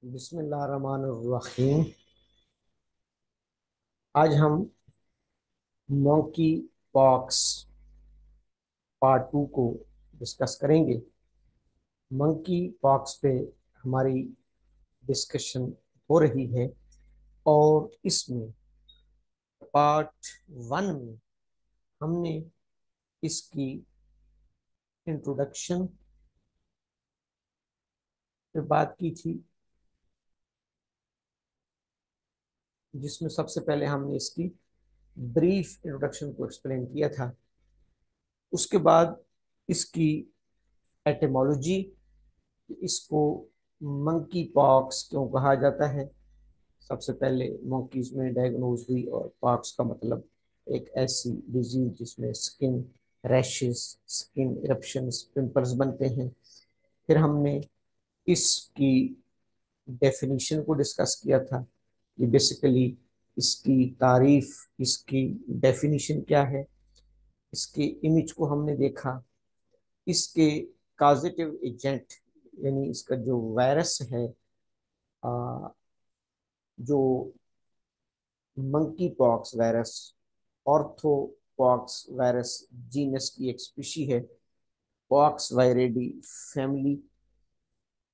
बिस्मिल्लाहिर्रहमानिर्रहीम। आज हम मंकी पॉक्स पार्ट 2 को डिस्कस करेंगे। मंकी पॉक्स पे हमारी डिस्कशन हो रही है और इसमें पार्ट 1 में हमने इसकी इंट्रोडक्शन पे बात की थी, जिसमें सबसे पहले हमने इसकी ब्रीफ इंट्रोडक्शन को एक्सप्लेन किया था। उसके बाद इसकी एटिमोलॉजी, इसको मंकी पॉक्स क्यों कहा जाता है। सबसे पहले मंकीज में डायग्नोज हुई और पॉक्स का मतलब एक ऐसी डिजीज जिसमें skin rashes, skin eruptions, pimples बनते हैं। फिर हमने इसकी डेफिनेशन को डिस्कस किया था कि बेसिकली इसकी तारीफ, इसकी डेफिनेशन क्या है। इसके इमेज को हमने देखा। इसके काजेटिव एजेंट यानी इसका जो वायरस है, जो monkey pox virus, orthopox virus genus की एक स्पीशी है, पॉक्स वायरेडी फैमिली।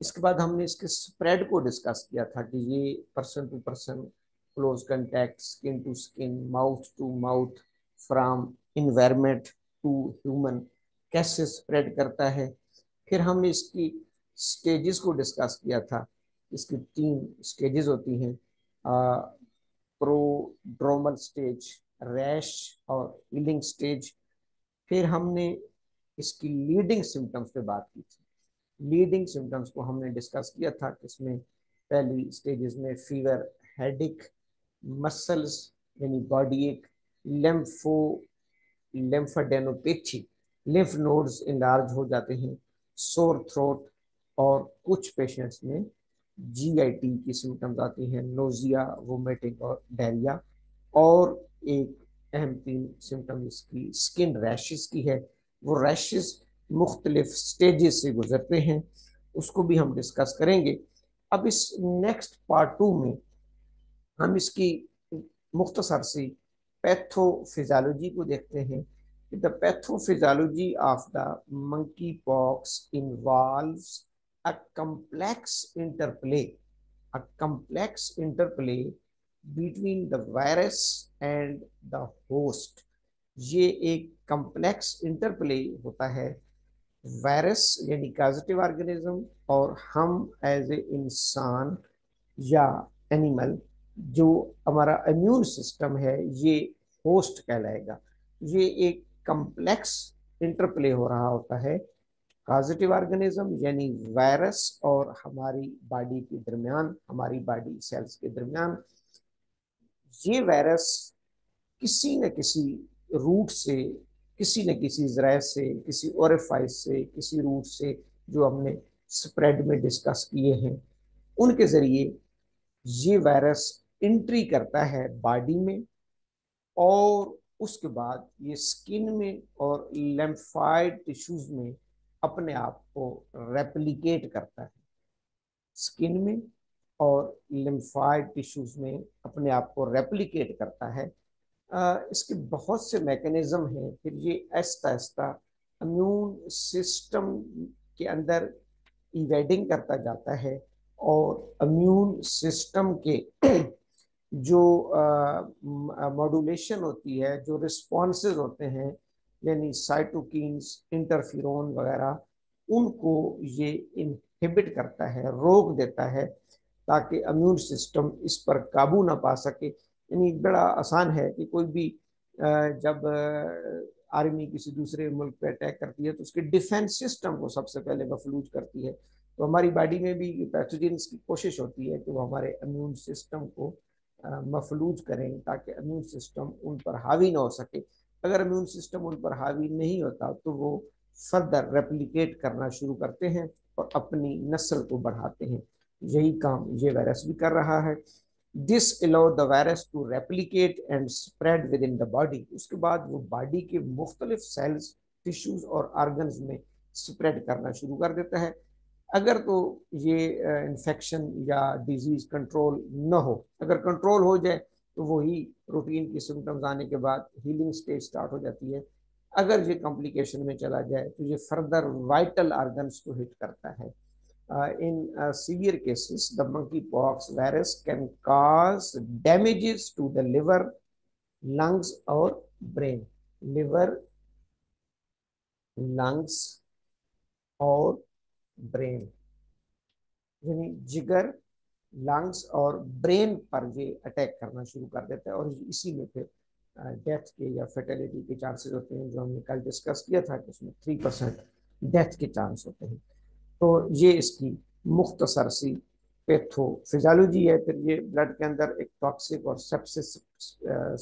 इसके बाद हमने इसके स्प्रेड को डिस्कस किया था कि ये person to person, close contact, skin to skin, mouth to mouth, from environment to human कैसे स्प्रेड करता है। फिर हमने इसकी स्टेजेस को डिस्कस किया था। इसकी 3 स्टेजेस होती हैं, प्रोड्रोमल स्टेज, रैश और हीलिंग स्टेज। फिर हमने इसकी लीडिंग सिम्टम्स पे बात की थी। लीडिंग सिम्टम्स को हमने डिस्कस किया था कि इसमें पहली स्टेजेस में फीवर, हेडिक, मसल्स यानी बॉडी एक, लेम्फो लिम्फेडेनोपैथी, लिम्फ नोड्स इनलार्ज हो जाते हैं, सोर थ्रोट, और कुछ पेशेंट्स में जीआईटी की सिम्टम्स आती हैं, नोजिया, वोमिटिंग और डायरिया। और एक अहम 3 सिम्टम इसकी स्किन रैशेस की है। वो रैशेस मुख्तलिफ स्टेजेस से गुजरते हैं, उसको भी हम डिस्कस करेंगे। अब इस नेक्स्ट पार्ट 2 में हम इसकी मुख्तसर सी पैथोफिजियोलॉजी को देखते हैं। The pathophysiology of the monkey pox involves a complex interplay a complex interplay between the virus and the host। ये एक कम्प्लेक्स इंटरप्ले होता है वायरस यानी पॉजिटिव ऑर्गेनिज्म और हम एज ए इंसान या एनिमल, जो हमारा इम्यून सिस्टम है, ये होस्ट कहलाएगा। ये एक कम्प्लेक्स इंटरप्ले हो रहा होता है पॉजिटिव ऑर्गेनिज्म यानी वायरस और हमारी बॉडी के दरमियान, हमारी बॉडी सेल्स के दरमियान। ये वायरस किसी न किसी रूट से, किसी न किसी जराए से, किसी ओरिफाइस से, किसी रूट से जो हमने स्प्रेड में डिस्कस किए हैं, उनके जरिए ये वायरस एंट्री करता है बॉडी में और उसके बाद ये स्किन में और लिम्फाइड टिश्यूज में अपने आप को रेप्लिकेट करता है। स्किन में और लिम्फाइड टिश्यूज में अपने आप को रेप्लिकेट करता है। इसके बहुत से मैकेनिज्म हैं। फिर ये आहिस्ता आहिस्ता इम्यून सिस्टम के अंदर इवेडिंग करता जाता है और इम्यून सिस्टम के जो मॉड्यूलेशन होती है, जो रिस्पॉन्सेज होते हैं यानी साइटोकिन्स, इंटरफिरोन वगैरह, उनको ये इनहिबिट करता है, रोक देता है, ताकि इम्यून सिस्टम इस पर काबू ना पा सके। यानी बड़ा आसान है कि कोई भी जब आर्मी किसी दूसरे मुल्क पे अटैक करती है तो उसके डिफेंस सिस्टम को सबसे पहले मफलूज करती है। तो हमारी बॉडी में भी पैथोजेंस की कोशिश होती है कि वो हमारे इम्यून सिस्टम को मफलूज करें ताकि इम्यून सिस्टम उन पर हावी ना हो सके। अगर इम्यून सिस्टम उन पर हावी नहीं होता तो वो फर्दर रेप्लिकेट करना शुरू करते हैं और अपनी नस्ल को बढ़ाते हैं। यही काम ये वायरस भी कर रहा है। This allow the virus to replicate and spread within the body. उसके बाद वो बॉडी के मुख्तलिफ सेल्स, टिश्यूज और ऑर्गन्स में स्प्रेड करना शुरू कर देता है। अगर तो ये इन्फेक्शन या डिजीज कंट्रोल न हो, अगर कंट्रोल हो जाए तो वही रूटीन की सिम्टम्स आने के बाद हीलिंग स्टेज स्टार्ट हो जाती है। अगर ये कॉम्प्लिकेशन में चला जाए तो ये फर्दर वाइटल ऑर्गन्स को हिट करता है। In severe cases, the monkeypox virus can cause damages to the liver, lungs और brain. liver, lungs और ब्रेन, यानी जिगर, लंग्स और ब्रेन पर ये अटैक करना शुरू कर देता है और इसी में फिर डेथ के या फेटेलिटी के चांसेस होते हैं, जो हमने कल डिस्कस किया था कि उसमें 3% डेथ के चांस होते हैं। तो ये इसकी मुख्तसर सी पैथोफिजियोलॉजी है। फिर ये ब्लड के अंदर एक टॉक्सिक और सेप्सिस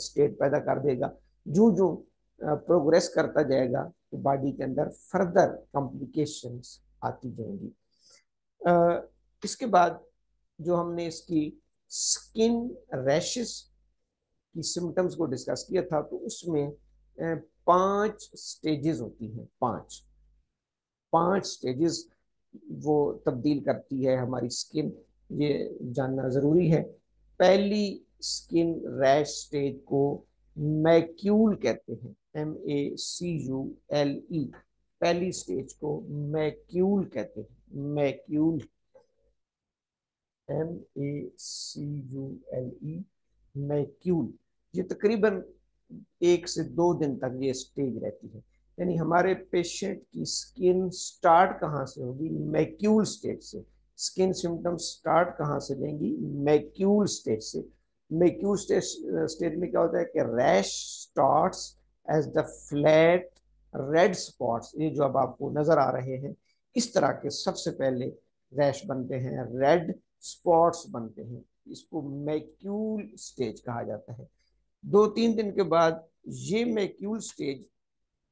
स्टेट पैदा कर देगा। जो जो प्रोग्रेस करता जाएगा तो बॉडी के अंदर फर्दर कॉम्प्लिकेशंस आती जाएंगी। इसके बाद जो हमने इसकी स्किन रैशेस की सिम्टम्स को डिस्कस किया था, तो उसमें 5 स्टेजेस होती हैं। 5 स्टेजेस वो तब्दील करती है हमारी स्किन, ये जानना ज़रूरी है। पहली स्किन रैश स्टेज को मैक्यूल कहते हैं, MACULE। पहली स्टेज को मैक्यूल कहते हैं, मैक्यूल, MACULE, मैक्यूल। ये तकरीबन 1 से 2 दिन तक ये स्टेज रहती है। यानी हमारे पेशेंट की स्किन स्टार्ट कहाँ से होगी? मैक्यूल स्टेज से। स्किन सिम्टम्स स्टार्ट कहाँ से लेंगी? मैक्यूल स्टेज से। मैक्यूल स्टेज में क्या होता है कि rash starts as the flat red spots, ये जो अब आपको नजर आ रहे हैं, इस तरह के सबसे पहले रैश बनते हैं, रेड स्पॉट्स बनते हैं। इसको मैक्यूल स्टेज कहा जाता है। 2-3 दिन के बाद ये मैक्यूल स्टेज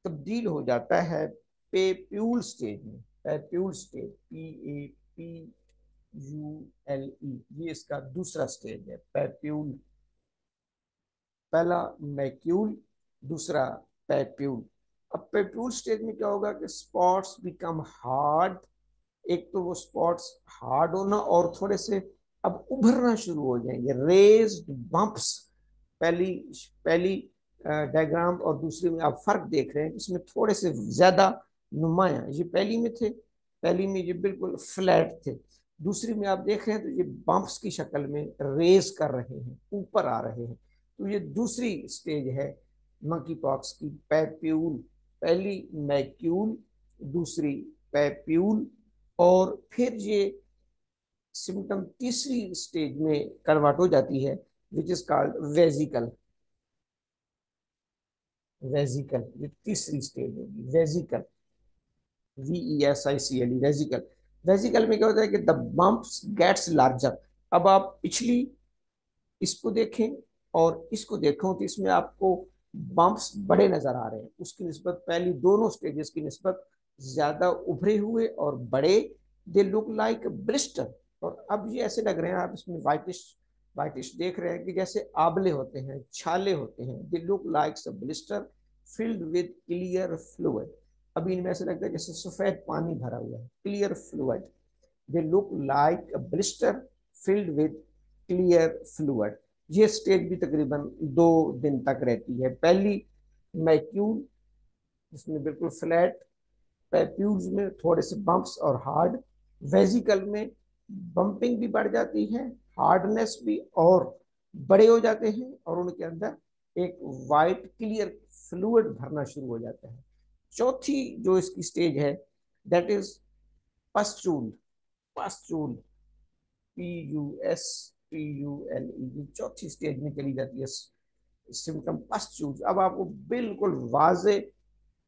तब्दील हो जाता है पेप्यूल स्टेज में। पेप्यूल स्टेज, PAPULE, ये इसका दूसरा स्टेज है, पेप्यूल। पहला मैक्यूल, दूसरा पेप्यूल। अब पेप्यूल स्टेज में क्या होगा कि स्पॉट्स बिकम हार्ड। एक तो वो स्पॉट्स हार्ड होना और थोड़े से अब उभरना शुरू हो जाएंगे, रेज्ड बम्प्स। पहली पहली डायग्राम और दूसरी में आप फर्क देख रहे हैं, इसमें थोड़े से ज्यादा नुमाया ये पहली में थे, पहली में ये बिल्कुल फ्लैट थे। दूसरी में आप देख रहे हैं तो ये बम्प्स की शक्ल में रेज कर रहे हैं, ऊपर आ रहे हैं। तो ये दूसरी स्टेज है मंकी पॉक्स की, पैप्यूल। पहली मैक्यूल, दूसरी पैप्यूल, और फिर ये सिम्टम तीसरी स्टेज में कन्वर्ट हो जाती है, which is called vesicle. Vesicle ये तीसरी स्टेज होगी, वेजिकल, VESICLE, वेजिकल। वेजिकल में क्या होता है कि द बम्प्स गेट्स लार्जर। अब आप पिछली इसको देखें और इसको देखो तो इसमें आपको बम्प्स बड़े नजर आ रहे हैं, उसकी निस्बत पहली दोनों स्टेजेस की निस्बत ज्यादा उभरे हुए और बड़े। They look like blister. और अब ये ऐसे लग रहे हैं, आप इसमें वाइटिश वाइटिश देख रहे हैं कि जैसे आबले होते हैं, छाले होते हैं। They look like blister filled with clear fluid. अभी इनमें ऐसे लगता है जैसे सफेद पानी भरा हुआ है, clear fluid. They look like a blister filled with clear fluid. ये स्टेज भी तकरीबन 2 दिन तक रहती है। पहली मैक्यूल, जिसमें बिल्कुल फ्लैट, पैप्यूल्स में थोड़े से बम्प्स और हार्ड, वेजिकल में बम्पिंग भी बढ़ जाती है, हार्डनेस भी, और बड़े हो जाते हैं और उनके अंदर एक वाइट क्लियर फ्लूइड भरना शुरू हो जाता है। चौथी जो इसकी स्टेज है, दैट इज पस्चूल। पस्चूल, PUSTULE, चौथी स्टेज में चली जाती है सिम्टम पस्चूल। अब आपको बिल्कुल वाजे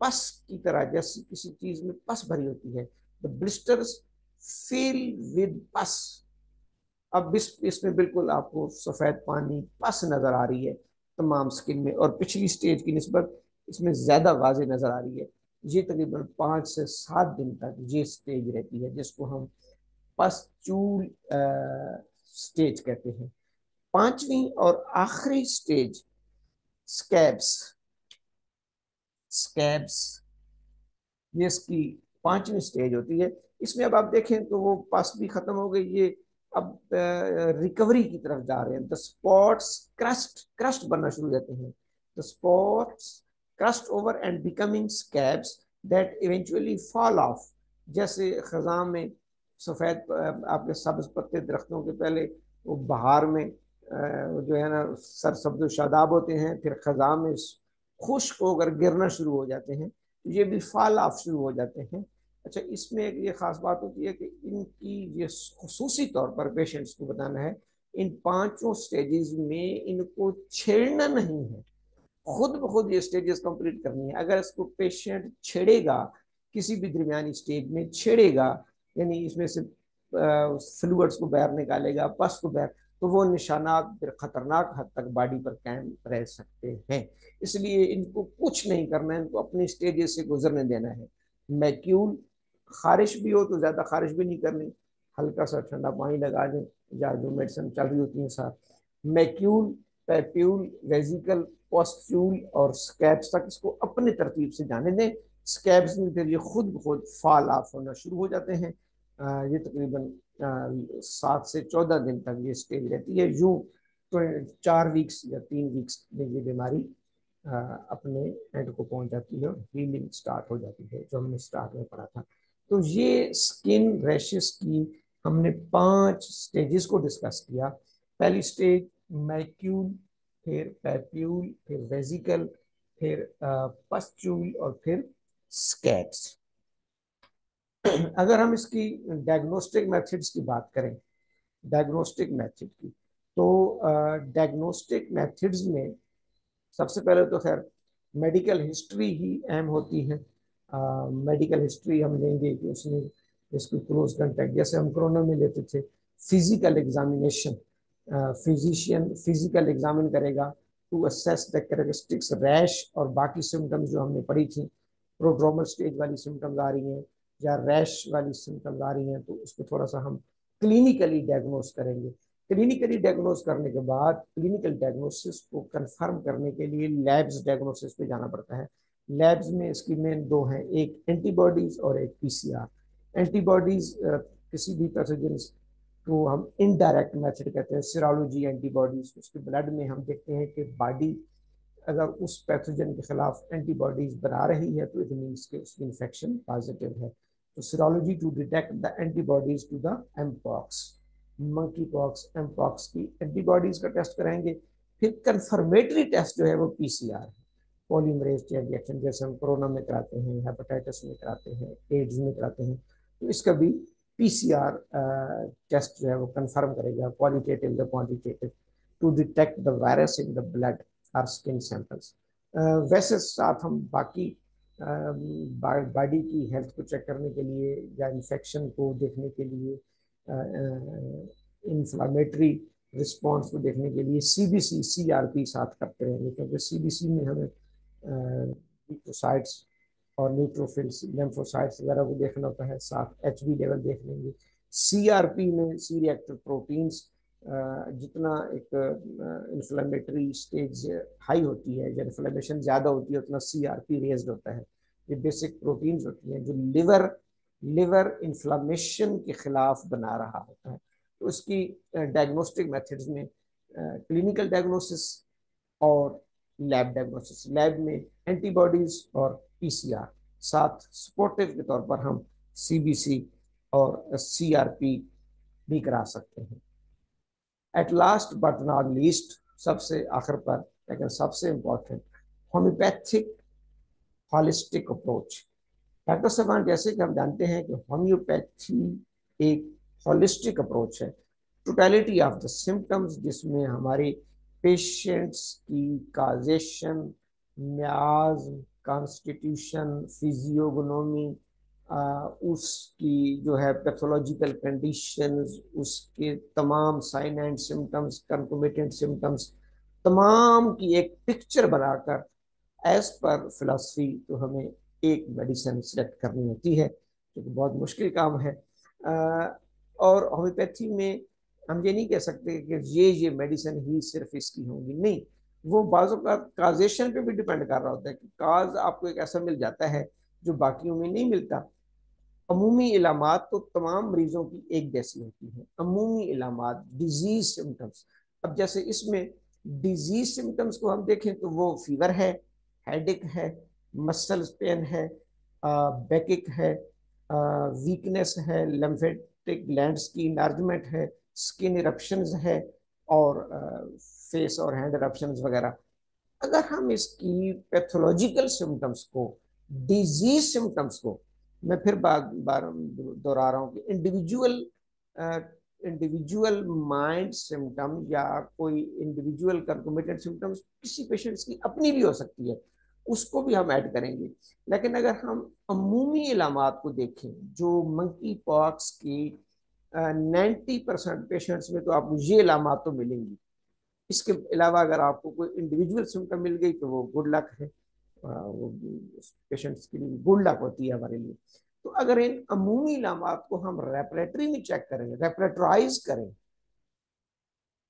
पस की तरह, जैसे किसी चीज में पस भरी होती है, द ब्लिस्टर्स फिल विद पस। अब इसमें बिल्कुल आपको सफेद पानी पस नजर आ रही है तमाम स्किन में, और पिछली स्टेज की निस्बत इसमें ज्यादा वाजे नजर आ रही है। ये तकरीबन 5 से 7 दिन तक ये स्टेज रहती है, जिसको हम पस्चूल स्टेज कहते हैं। पांचवी और आखिरी स्टेज स्कैब्स। स्कैब्स ये इसकी 5वीं स्टेज होती है। इसमें अब आप देखें तो वो पास भी खत्म हो गई, ये अब रिकवरी की तरफ जा रहे हैं। द स्पॉट्स क्रस्ट क्रस्ट बनना शुरू हो जाते हैं। The spots crust over and becoming scabs that eventually fall of. जैसे खजा में सफेद आपके सब्ज पत्ते दरख्तों के पहले वो बहार में जो है ना सरसब्ज शादाब होते हैं, फिर खजा में खुश्क होकर गिरना शुरू हो जाते हैं, ये भी फॉल ऑफ शुरू हो जाते हैं। अच्छा, इसमें एक ये खास बात होती है कि इनकी ये खसूसी तौर पर पेशेंट्स को बताना है, इन 5 स्टेजेस में इनको छेड़ना नहीं है, खुद ब खुद ये स्टेजेस कंप्लीट करनी है। अगर इसको पेशेंट छेड़ेगा, किसी भी दरमियानी स्टेज में छेड़ेगा, यानी इसमें से फ्लूइड्स को बाहर निकालेगा, पस को बाहर, तो वो निशानात फिर खतरनाक हद तक बॉडी पर कायम रह सकते हैं। इसलिए इनको कुछ नहीं करना है, इनको अपनी स्टेजेस से गुजरने देना है। मैक्यूल खारिश भी हो तो ज्यादा खारिश भी नहीं करनी, हल्का सा ठंडा पानी लगा दें या जो मेडिसिन चल रही होती है साथ। मैक्यूल, पैप्यूल, वेजिकल, पोस्ट्यूल और स्कैब्स तक इसको अपने तरतीब से जाने दें। स्कैब्स में फिर ये खुद ब खुद फॉल ऑफ होना शुरू हो जाते हैं। ये तकरीबन 7 से 14 दिन तक ये स्टेज रहती है। यूं तो 4 वीक्स या 3 वीक्स में ये बीमारी अपने एंड को पहुंच जाती है और हीलिंग स्टार्ट हो जाती है, जो हमने स्टार्ट में पढ़ा था। तो ये स्किन रैशेस की हमने 5 स्टेजेस को डिस्कस किया। पहली स्टेज मैक्यूल, फिर पैप्यूल, फिर वेजिकल, फिर पस्ट्यूल और फिर स्कैब्स। अगर हम इसकी डायग्नोस्टिक मेथड्स की बात करें, डायग्नोस्टिक मेथड की, तो डायग्नोस्टिक मेथड्स में सबसे पहले तो खैर मेडिकल हिस्ट्री ही अहम होती है। मेडिकल हिस्ट्री हम लेंगे कि उसने इसको क्लोज कंटेक्ट, जैसे हम कोरोना में लेते थे physical examination, physician physical examine करेगा to assess the characteristics, rash और बाकी सिम्टम्स जो हमने पढ़ी थी, प्रोड्रोमल स्टेज वाली सिम्टम्स आ रही हैं या रैश वाली सिम्टम्स आ रही हैं, तो उसको थोड़ा सा हम क्लिनिकली डायग्नोस करेंगे। क्लिनिकली डायग्नोस करने के बाद क्लिनिकल डायग्नोसिस को कंफर्म करने के लिए लैब्स डायग्नोसिस पे जाना पड़ता है। लैब्स में इसकी मेन 2 हैं, एक एंटीबॉडीज और एक पीसीआर। एंटीबॉडीज किसी भी पैथोजन को हम इनडायरेक्ट मेथड कहते हैं, सीरोलॉजी एंटीबॉडीज, उसके ब्लड में हम देखते हैं कि बॉडी अगर उस पैथोजन के खिलाफ एंटीबॉडीज बना रही है तो इट मीन्स कि उसकी इन्फेक्शन पॉजिटिव है। तो serology to detect the antibodies to the mpox, monkeypox, mpox की एंटीबॉडीज का टेस्ट कराएंगे। फिर कंफर्मेटरी टेस्ट जो है वो पीसीआर है, पॉलीमरेज चेन रिएक्शन, जैसे हम कोरोना में कराते हैं, हेपेटाइटिस में कराते हैं, एड्स में कराते हैं, तो इसका भी पीसीआर टेस्ट जो है वो कंफर्म करेगा, क्वालिटेटिव या quantitative, to detect the virus in the blood और स्किन सैंपल्स। वैसे साथ हम बाकी बॉडी की हेल्थ को चेक करने के लिए या इन्फेक्शन को देखने के लिए, इंफ्लामेटरी रिस्पॉन्स को देखने के लिए सीबीसी सीआरपी साथ करते रहेंगे, क्योंकि सीबीसी में हमें ल्यूकोसाइट्स और न्यूट्रोफिल्स, लिम्फोसाइट्स वगैरह को देखना होता है, साथ एचबी लेवल देख लेंगे। सीआरपी में सी रिएक्टिव प्रोटीन्स, जितना एक इन्फ्लेमेटरी स्टेज हाई होती है, जब इन्फ्लेमेशन ज़्यादा होती है उतना सीआरपी रेज्ड होता है। ये बेसिक प्रोटीन्स होती हैं जो लिवर इन्फ्लामेशन के खिलाफ बना रहा होता है। तो उसकी डायग्नोस्टिक मेथड्स में क्लिनिकल डायग्नोसिस और लैब डायग्नोसिस, लैब में एंटीबॉडीज और पीसीआर, साथ सपोर्टिव के तौर पर हम सीबीसी और सीआरपी भी करा सकते हैं। At last but not least, सबसे आखिर पर लेकिन सबसे important, homeopathic holistic approach. Doctor साहब, जैसे कि हम जानते हैं कि होम्योपैथी एक हॉलिस्टिक अप्रोच है, टोटलिटी ऑफ द सिम्टम्स, जिसमें हमारे पेशेंट्स की काजेशन, म्याज, कॉन्स्टिट्यूशन, फिजियोगनोमी, उसकी जो है पैथोलॉजिकल कंडीशंस, उसके तमाम साइन एंड सिम्टम्स, कंकोमिटेंट सिम्टम्स, तमाम की एक पिक्चर बनाकर एज पर फिलॉसफी तो हमें एक मेडिसिन सेलेक्ट करनी होती है, जो कि बहुत मुश्किल काम है। और होम्योपैथी में हम ये नहीं कह सकते कि ये मेडिसिन ही सिर्फ इसकी होंगी, नहीं, वो बाज़ों का काजेशन पे भी डिपेंड कर रहा होता है कि काज आपको एक ऐसा मिल जाता है जो बाकियों में नहीं मिलता। अमूमी इलामात तो तमाम मरीजों की एक जैसी होती है, अमूमी इलामात डिजीज सिम्टम्स। अब जैसे इसमें डिजीज सिम्टम्स को हम देखें तो वो फीवर है, हेडेक है, मसल्स पेन है, बैकिक है, वीकनेस है, लिम्फेटिक ग्लैंड्स की इनलार्जमेंट है, स्किन इरप्शंस है, और फेस और हैंड इरप्शंस वगैरह। अगर हम इसकी पैथोलॉजिकल सिम्टम्स को, डिजीज सिम्टम्स को, मैं फिर बार बार दोहरा रहा हूँ कि इंडिविजुअल इंडिविजुअल माइंड सिम्टम या कोई इंडिविजुअल कंकोमिटेंट सिम्टम्स किसी पेशेंट्स की अपनी भी हो सकती है, उसको भी हम ऐड करेंगे। लेकिन अगर हम अमूमी इलामात को देखें जो मंकी पॉक्स की 90% पेशेंट्स में तो आपको ये इलामात तो मिलेंगी। इसके अलावा अगर आपको कोई इंडिविजुअल सिम्टम मिल गई तो वो गुड लक है, वो पेशेंट्स के लिए गुड लक होती है हमारे लिए। तो अगर इन अमूमी इलामात को हम रेपरेटरी में चेक करें, रेपरेटराइज करें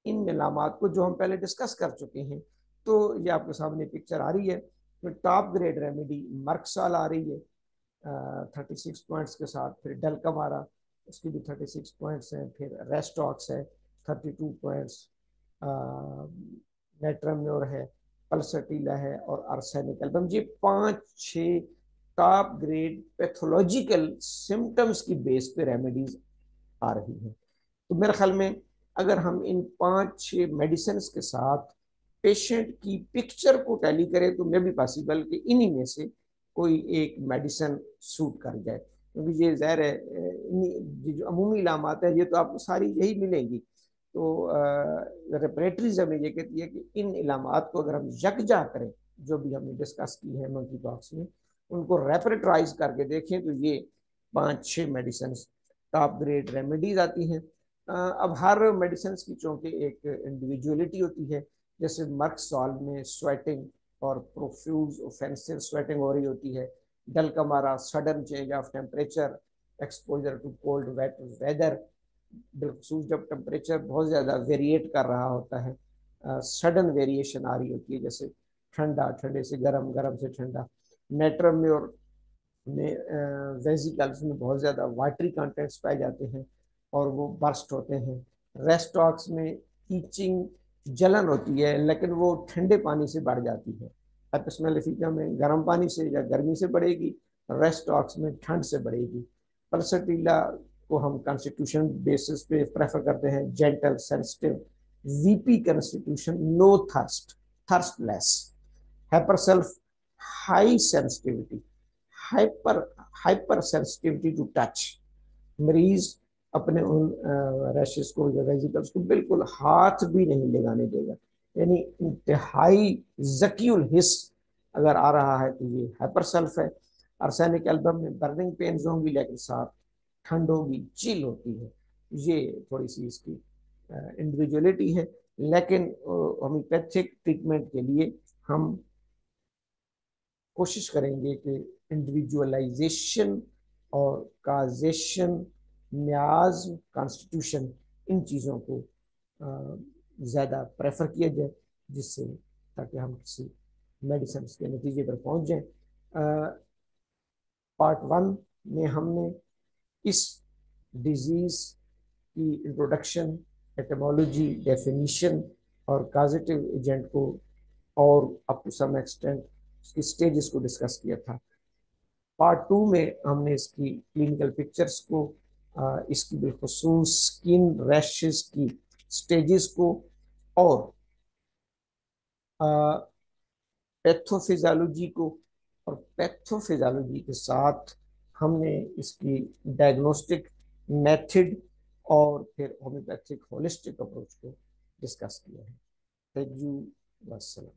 इन इलामात को जो हम पहले डिस्कस कर चुके हैं, तो ये आपके सामने पिक्चर आ रही है। फिर टॉप ग्रेड रेमेडी मर्कसाल आ रही है 36 पॉइंट्स के साथ, फिर डलकमारा उसकी भी 36 पॉइंट्स हैं, फिर रेस्टॉक्स है 32 पॉइंट्स, नेट्राम्योर है, पल्सटीला है और आर्सेनिक एल्बम। ये 5-6 टॉप ग्रेड पैथोलॉजिकल सिम्टम्स की बेस पे रेमेडीज आ रही हैं। तो मेरे ख्याल में अगर हम इन 5-6 मेडिसिन के साथ पेशेंट की पिक्चर को टैली करें तो मे भी पॉसिबल कि इन्हीं में से कोई एक मेडिसिन सूट कर जाए, क्योंकि ये ज़ाहिर है ये जो अमूमी इलामात है ये तो आपको सारी यही मिलेंगी। तो रेपरेटरीज हमें ये कहती है कि इन इलामात को अगर हम यकजा करें, जो भी हमने डिस्कस की है मंकी बॉक्स में, उनको रेपरेटराइज करके देखें तो ये 5-6 मेडिसिन टॉप ग्रेड रेमेडीज आती हैं। अब हर मेडिसिन की चूंकि एक इंडिविजुअलिटी होती है, जैसे मर्कसॉल में स्वेटिंग और प्रोफ्यूज ऑफेंसिव स्वेटिंग हो रही होती है, dulcamara sudden change of temperature, exposure to cold wet weather, बिलखसूस जब टेम्परेचर बहुत ज़्यादा वेरिएट कर रहा होता है, सडन वेरिएशन आ रही होती है, जैसे ठंडा ठंडे से गर्म, गर्म से ठंडा। नेट्रम्योर में वेजिकल्स में बहुत ज़्यादा वाटरी कंटेंट्स पाए जाते हैं और वो बर्स्ट होते हैं। रेस्टॉक्स में ईचिंग जलन होती है लेकिन वो ठंडे पानी से बढ़ जाती है। एपिस्मेलिफिका में गर्म पानी से या गर्मी से बढ़ेगी, रेस्टॉक्स में ठंड से बढ़ेगी। पल्सटीला को हम कॉन्स्टिट्यूशन बेसिस पे प्रेफर करते हैं, gentle sensitive weepy constitution, no thirst, thirstless. Hyper self high sensitivity, hyper hyper sensitivity to touch, मरीज अपने उन रैशेस को या वेजिकल्स को बिल्कुल हाथ भी नहीं लगाने देगा, यानी इंतहाई जकीउल हिस अगर आ रहा है तो ये हाइपर सेल्फ है। आर्सेनिक एल्बम में बर्निंग पेन्स होंगी लेकिन साथ ठंड होगी, चिल होती है। ये थोड़ी सी इसकी इंडिविजुअलिटी है, लेकिन होम्योपैथिक ट्रीटमेंट के लिए हम कोशिश करेंगे कि इंडिविजुअलाइजेशन और काजेशन, न्याज, कॉन्स्टिट्यूशन, इन चीज़ों को ज़्यादा प्रेफर किया जाए, जिससे ताकि हम किसी मेडिसिन के नतीजे पर पहुंच जाएं। पार्ट 1 में हमने इस डिजीज़ की इंट्रोडक्शन, एटमोलॉजी, डेफिनीशन और काजेटिव एजेंट को और अप टू सम एक्सटेंट उसकी स्टेजेस को डिस्कस किया था। पार्ट 2 में हमने इसकी क्लिनिकल पिक्चर्स को, इसकी बिलखुसूस स्किन रैशेस की स्टेजेस को और पैथोफिजियोलॉजी को, और पैथोफिजियोलॉजी के साथ हमने इसकी डायग्नोस्टिक मेथड और फिर होम्योपैथिक होलिस्टिक अप्रोच को डिस्कस किया है। Thank you, वस्सलाम।